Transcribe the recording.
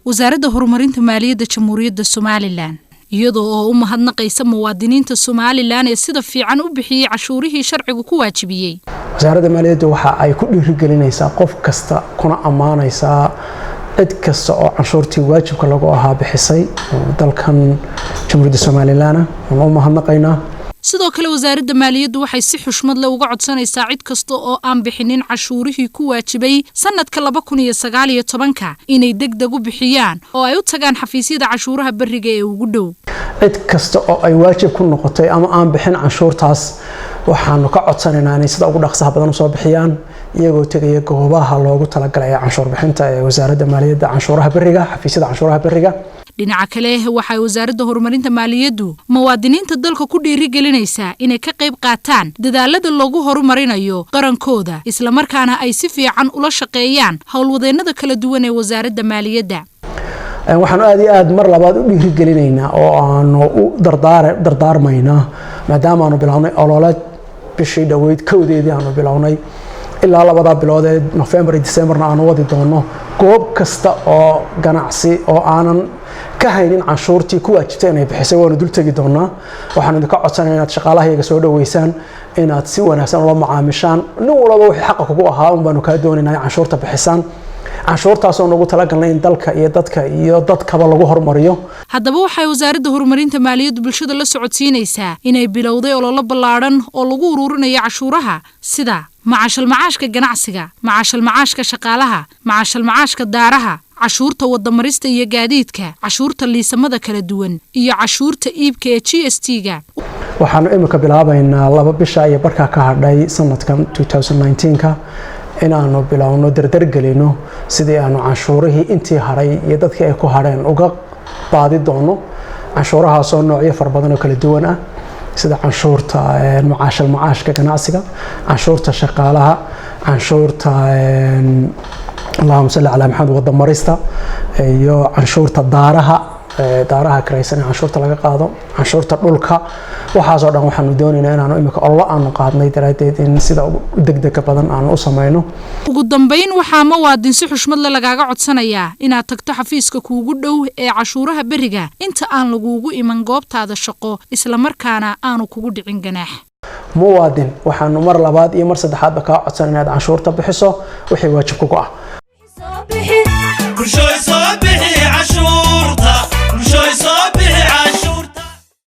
wasaaradda horumarinta maaliyadda jamhuuriyadda Somaliland iyadoo u mahadnaqaysa muwaadiniinta Somaliland ee sida fiican u bixiyay cashuurihii sharcigu ku waajibiyay. wasaaradda maaliyadda waxa ay ku dhiirigelinaysaa qof kasta kuna amaanaysaa cid kasta oo cashuurtii waajibka lagu ahaa bixisay dalkan jamhuuriyadda Somaliland oo mahadnaqaynaa. sidoo kale wasaaradda maaliyaddu waxay si xushmad leh uga codsanaysaa cid kasta oo aan bixinin cashuurihii ku waajibay sanadka 2019 inay degdeg u bixiyaan oo ay u tagaan xafiisyada cashuuraha bariga ee ugu dhow. cid kasta oo ay waajib ku noqotay ama aan bixin cashuurtaas waxaanu ka codsanaynaa inay sida ugu dhaqsaha badan u soo bixiyaan iyagoo tagaya goobaha loogu talagalay cashuur bixinta ee wasaaradda maaliyadda cashuuraha bariga xafiisyada cashuuraha bariga. dhinaca kale waxay wasaaradda horumarinta maaliyaddu muwaadiniinta dalka ku dhiirigelinaysaa inay ka qayb qaataan dadaalada lagu horumarinayo qarankooda isla markaana ay si fiican ula shaqeeyaan howlwadeennada kala duwan ee wasaaradda maaliyadda. waxaan aad mar labaad u dhiirigelinaynaa oo aanu u dardaarmaynaa maadaama aanu bilownay olole bishii dhaweyd kowdeedii aanu bilownay ilaa labada bilood ee November iyo December aanu wadi doono goob kasta oo ganacsi oo aanan ka haynin cashuurtii ku waajibtay inay bixisay waanu dul tagi doonaa. waxaan idinka codsanaynaa inaad shaqaalahayaga soo dhaweysaan inaad si wanaagsan ula macaamishaan nin walba wixii xaq kugu ahaa baanu ka doonaynaa cashuurta bixisaan. cashuurtaas oo nagu talagalnay in dalka iyo dadka iyo dadkaba lagu horumariyo. haddaba waxay wasaaradda horumarinta maaliyadda bulshada la socodsiinaysaa inay bilowday olole ballaaran oo lagu ururinayo cashuuraha sida macaashal macaashka ganacsiga, macaashal macaashka shaqaalaha, macaashal macaashka daaraha, cashuurta wadamarista iyo gaadiidka, cashuurta liisamada kala duwan iyo cashuurta iibka ee GST-ga. waxaanu imika bilaabaynaa 2 bisha iyo barka ka hadhay sanadkan 2019ka inaanu bilowno dardargelino sidii aanu cashuurihii intii haray iyo dadkii ay ku hareen uga baadi doono. cashuurahaas oo noocyo fara badan oo kala duwan ah sida cashuurta macaashal macaashka ganacsiga, cashuurta shaqaalaha, cashuurta Allahumma salli ala Muhammad wadamarista iyo cashuurta daaraha kiraysan cashuurta laga qaado, cashuurta dhulka. waxaas oo dhan waxaanu doonaynaa inaanu imika olole aanu qaadnay daraadeed in sida degdeg badan aanu u sameeyno. ugu dambeyn waxaa muwaadin si xushmad leh lagaaga codsanayaa inaad tagto xafiiska kuugu dhow ee cashuuraha bariga inta aan laguugu iman goobtaada shaqo isla markaana aanu kugu dhicin ganaax. muwaadin waxaanu mar labaad iyo mar saddexaadba ka codsanaynaa inaad cashuurta bixiso wixii waajib kugu ah.